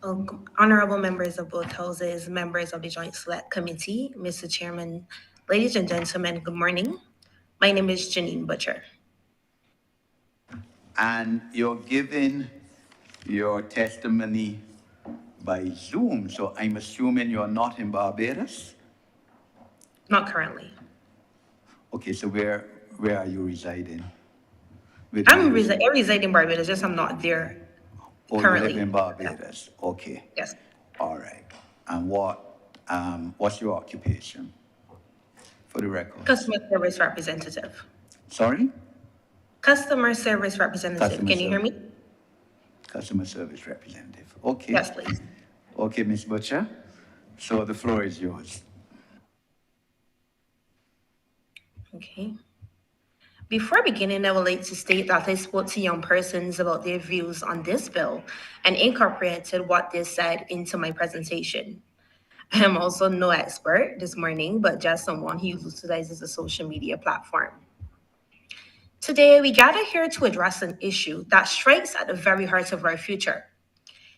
Honorable members of both houses, members of the Joint Select Committee, Mr. Chairman, ladies and gentlemen, good morning. My name is Janine Butcher. And you're giving your testimony by Zoom, so I'm assuming you're not in Barbados? Not currently. Okay, so where are you residing? I reside in Barbados, just I'm not there Oh, you live currently. in Barbados, okay. Yes. All right. And what's your occupation, for the record? Customer service representative. Sorry? Customer service representative. Can you hear me? Customer service representative, okay. Yes, please. Okay, Ms. Butcher, so the floor is yours. Okay. Before beginning, I would like to state that I spoke to young persons about their views on this bill and incorporated what they said into my presentation. I am also no expert this morning, but just someone who utilizes a social media platform. Today, we gather here to address an issue that strikes at the very heart of our future.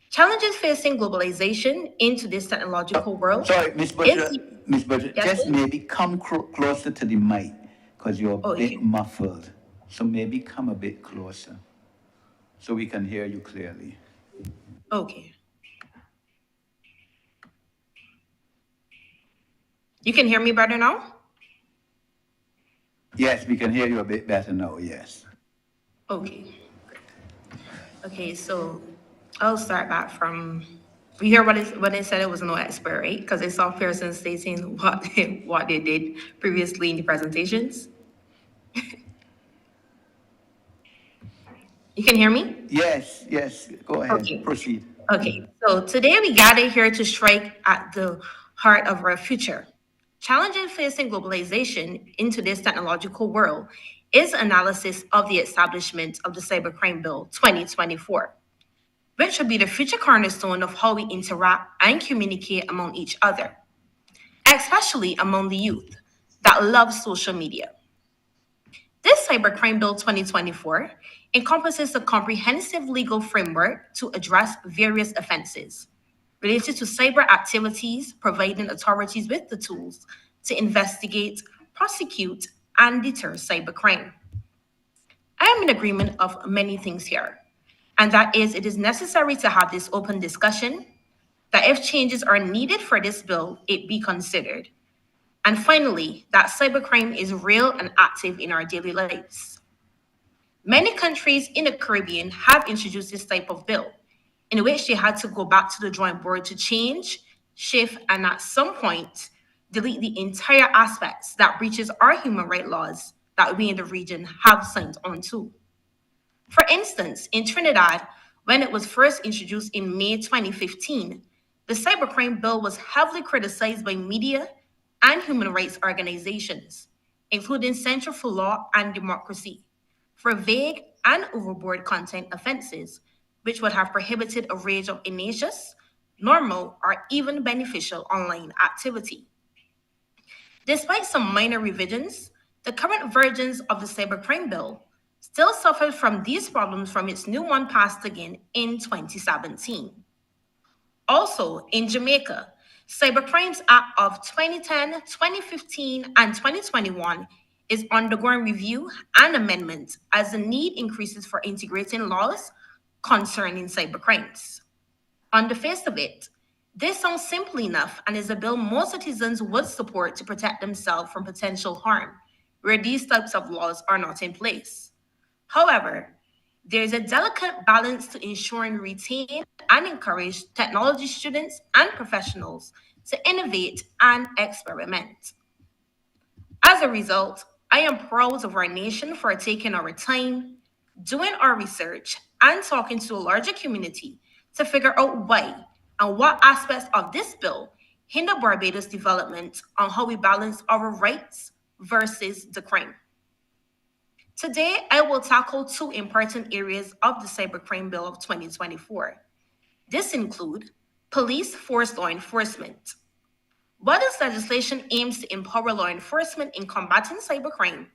Challenges facing globalization into this technological world. Sorry, Ms. Butcher, Yes, just please? maybe come closer to the mic, because you're a Oh, bit okay. muffled. So maybe come a bit closer, so we can hear you clearly. Okay. You can hear me better now? Yes, we can hear you a bit better now, yes. Okay. Okay, so I'll start back from. You hear what I said? It was no expert, right? Because I saw persons stating what they did previously in the presentations. You can hear me? Yes, go ahead, Okay. proceed. Okay. So today we gather here to strike at the heart of our future. Challenges facing globalization into this technological world is analysis of the establishment of the Cybercrime Bill 2024, which should be the future cornerstone of how we interact and communicate among each other, especially among the youth that love social media. This Cybercrime Bill 2024 encompasses a comprehensive legal framework to address various offenses related to cyber activities, providing authorities with the tools to investigate, prosecute, and deter cybercrime. I am in agreement of many things here, and that is it is necessary to have this open discussion, that if changes are needed for this bill, it be considered. And finally, that cybercrime is real and active in our daily lives. Many countries in the Caribbean have introduced this type of bill, in which they had to go back to the drawing board to change, shift, and at some point, delete the entire aspects that breaches our human rights laws that we in the region have signed on to. For instance, in Trinidad, when it was first introduced in May 2015, the cybercrime bill was heavily criticized by media and human rights organizations, including Center for Law and Democracy, for vague and overboard content offenses, which would have prohibited a range of innocuous, normal, or even beneficial online activity. Despite some minor revisions, the current versions of the cybercrime bill still suffered from these problems from its new one passed again in 2017. Also, in Jamaica, Cybercrimes Act of 2010, 2015, and 2021 is undergoing review and amendment as the need increases for integrating laws concerning cybercrimes. On the face of it, this sounds simple enough and is a bill most citizens would support to protect themselves from potential harm, where these types of laws are not in place. However, there is a delicate balance to ensuring we retain and encourage technology students and professionals to innovate and experiment. As a result, I am proud of our nation for taking our time, doing our research, and talking to a larger community to figure out why and what aspects of this bill hinder Barbados' development on how we balance our rights versus the crime. Today, I will tackle two important areas of the Cybercrime Bill of 2024. This include police force law enforcement. While this legislation aims to empower law enforcement in combating cybercrime,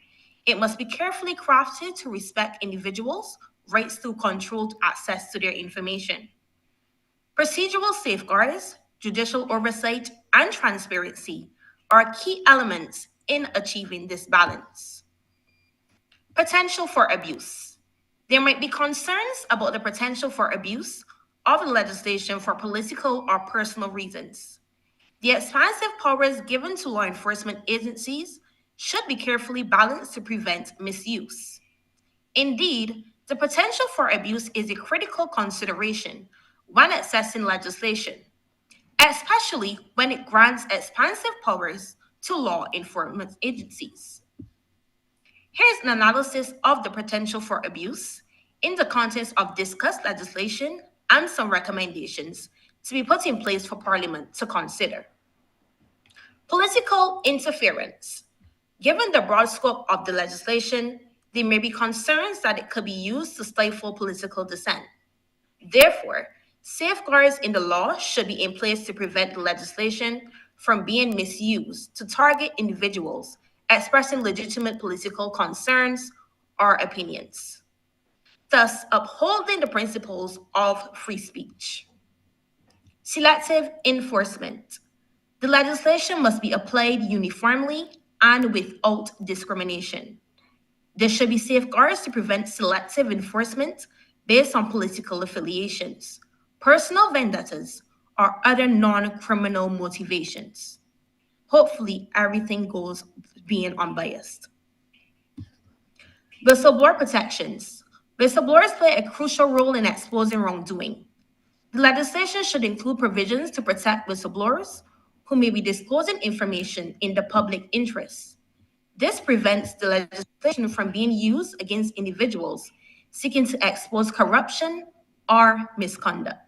it must be carefully crafted to respect individuals' rights to controlled access to their information. Procedural safeguards, judicial oversight, and transparency are key elements in achieving this balance. Potential for abuse. There might be concerns about the potential for abuse of the legislation for political or personal reasons. The expansive powers given to law enforcement agencies should be carefully balanced to prevent misuse. Indeed, the potential for abuse is a critical consideration when assessing legislation, especially when it grants expansive powers to law enforcement agencies. Here's an analysis of the potential for abuse in the context of discussed legislation and some recommendations to be put in place for Parliament to consider. Political interference. Given the broad scope of the legislation, there may be concerns that it could be used to stifle political dissent. Therefore, safeguards in the law should be in place to prevent the legislation from being misused to target individuals expressing legitimate political concerns or opinions, thus upholding the principles of free speech. Selective enforcement. The legislation must be applied uniformly and without discrimination. There should be safeguards to prevent selective enforcement based on political affiliations, personal vendettas, or other non criminal motivations. Hopefully, everything goes being unbiased. Whistleblower protections. Whistleblowers play a crucial role in exposing wrongdoing. The legislation should include provisions to protect whistleblowers who may be disclosing information in the public interest. This prevents the legislation from being used against individuals seeking to expose corruption or misconduct.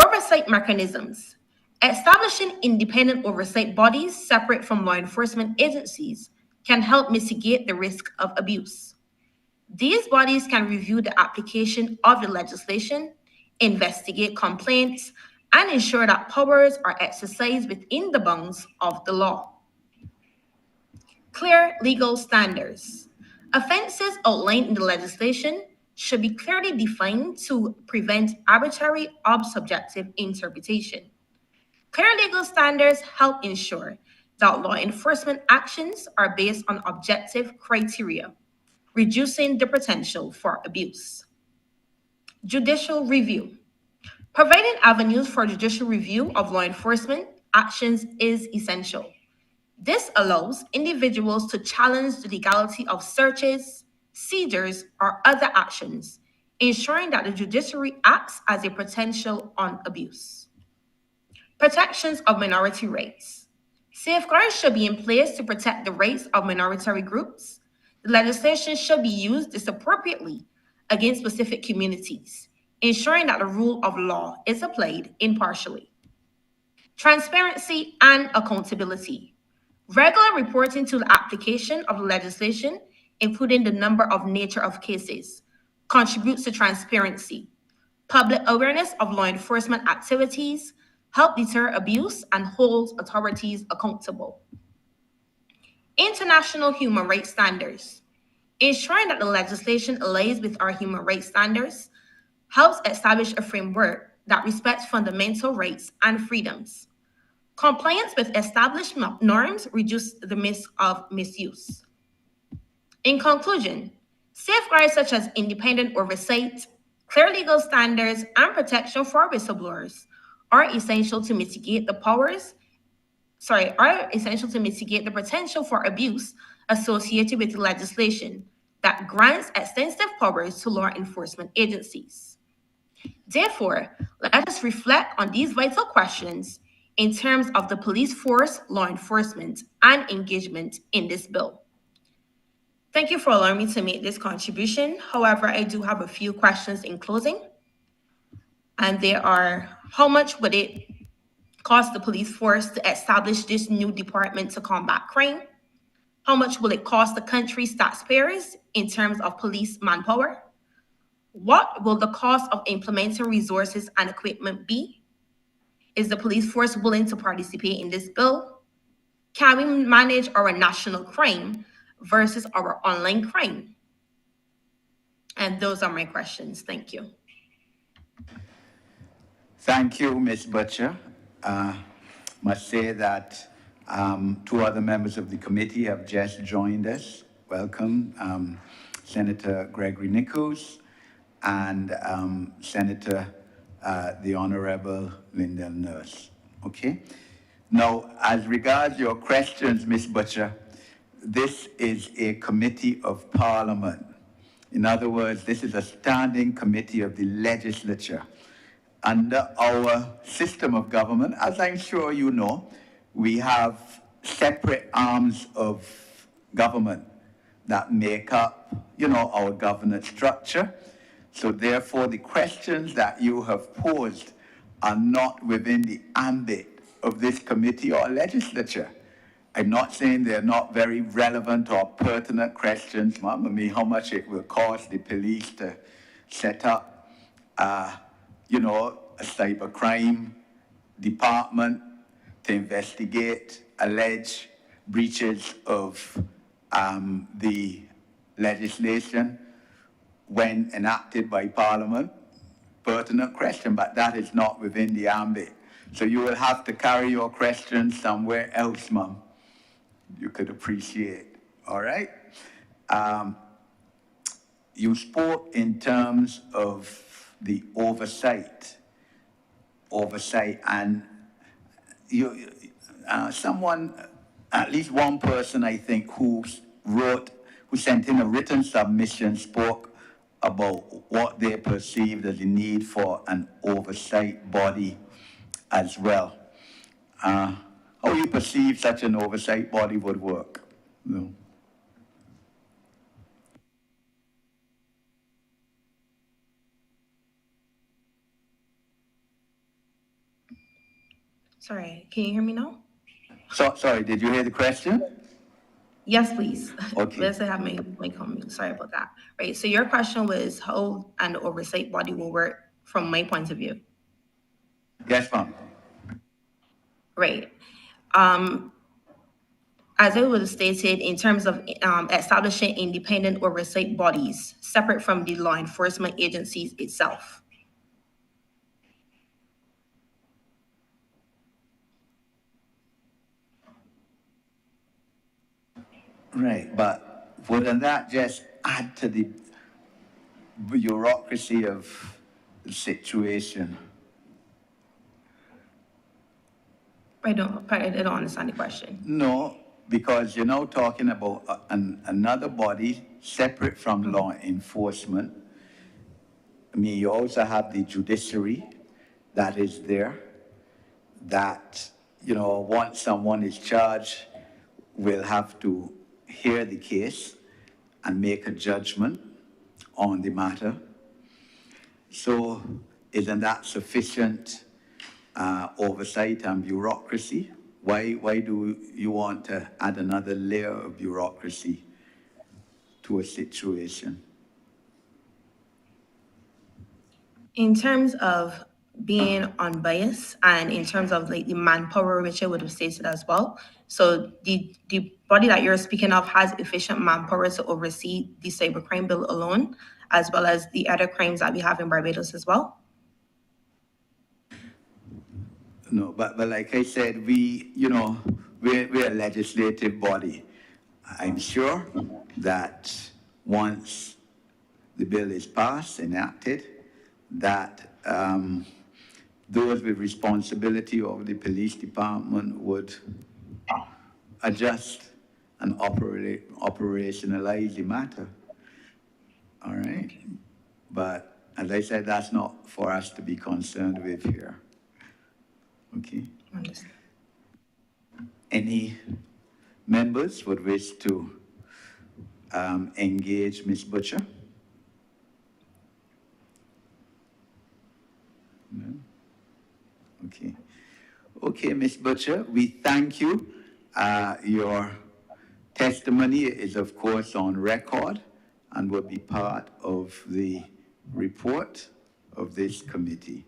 Oversight mechanisms. Establishing independent oversight bodies separate from law enforcement agencies can help mitigate the risk of abuse. These bodies can review the application of the legislation, investigate complaints, and ensure that powers are exercised within the bounds of the law. Clear legal standards. Offenses outlined in the legislation should be clearly defined to prevent arbitrary or subjective interpretation. Clear legal standards help ensure that law enforcement actions are based on objective criteria, reducing the potential for abuse. Judicial review. Providing avenues for judicial review of law enforcement actions is essential. This allows individuals to challenge the legality of searches, seizures, or other actions, ensuring that the judiciary acts as a potential on abuse. Protections of minority rights. Safeguards should be in place to protect the rights of minority groups. The legislation should be used disappropriately against specific communities, ensuring that the rule of law is applied impartially. Transparency and accountability. Regular reporting to the application of the legislation, including the number of nature of cases, contributes to transparency. Public awareness of law enforcement activities help deter abuse and hold authorities accountable. International human rights standards. Ensuring that the legislation aligns with our human rights standards helps establish a framework that respects fundamental rights and freedoms. Compliance with established norms reduces the risk of misuse. In conclusion, safeguards such as independent oversight, clear legal standards, and protection for whistleblowers are essential to mitigate the potential for abuse associated with legislation that grants extensive powers to law enforcement agencies. Therefore, let us reflect on these vital questions in terms of the police force, law enforcement, and engagement in this bill. Thank you for allowing me to make this contribution. However, I do have a few questions in closing. And they are, how much would it cost the police force to establish this new department to combat crime? How much will it cost the country's taxpayers in terms of police manpower? What will the cost of implementing resources and equipment be? Is the police force willing to participate in this bill? Can we manage our national crime versus our online crime? And those are my questions. Thank you. Thank you, Ms. Butcher. Must say that two other members of the committee have just joined us. Welcome, Senator Gregory Nichols and Senator the Honorable Lyndon Nurse. Okay. Now, as regards your questions, Ms. Butcher, this is a committee of Parliament. In other words, this is a standing committee of the legislature. Under our system of government, as I'm sure you know, we have separate arms of government that make up, our governance structure. So therefore, the questions that you have posed are not within the ambit of this committee or legislature. I'm not saying they're not very relevant or pertinent questions, Ma'am. I mean, how much it will cost the police to set up, a cybercrime department to investigate alleged breaches of the legislation when enacted by Parliament. Pertinent question, but that is not within the ambit. So you will have to carry your questions somewhere else, Ma'am. You could appreciate, all right? You spoke in terms of the oversight, and someone, at least one person, I think, who sent in a written submission, spoke about what they perceived as the need for an oversight body as well. How you perceive such an oversight body would work? No. Sorry, can you hear me now? So, sorry, did you hear the question? Yes, please. Okay. Let's have my comment. Sorry about that. Right. So your question was how an oversight body will work from my point of view. Yes, ma'am. Right. As it was stated, in terms of establishing independent oversight bodies separate from the law enforcement agencies itself. Right, but wouldn't that just add to the bureaucracy of the situation? I don't understand the question. No, because you're now talking about another body separate from law enforcement. I mean, you also have the judiciary that is there, that, once someone is charged, will have to hear the case and make a judgment on the matter. So isn't that sufficient oversight and bureaucracy? Why do you want to add another layer of bureaucracy to a situation? In terms of being unbiased and in terms of like the manpower, which I would have stated as well. So the body that you're speaking of has efficient manpower to oversee the cybercrime bill alone, as well as the other crimes that we have in Barbados as well. No, but like I said, we're a legislative body. I'm sure that once the bill is passed, enacted, that those with responsibility over the police department would adjust and operationalize the matter. All right? But as I said, that's not for us to be concerned with here. Okay? Understand. Any members would wish to engage Ms. Butcher? No? Okay. Okay, Ms. Butcher, we thank you. Your testimony is, of course, on record and will be part of the report of this committee.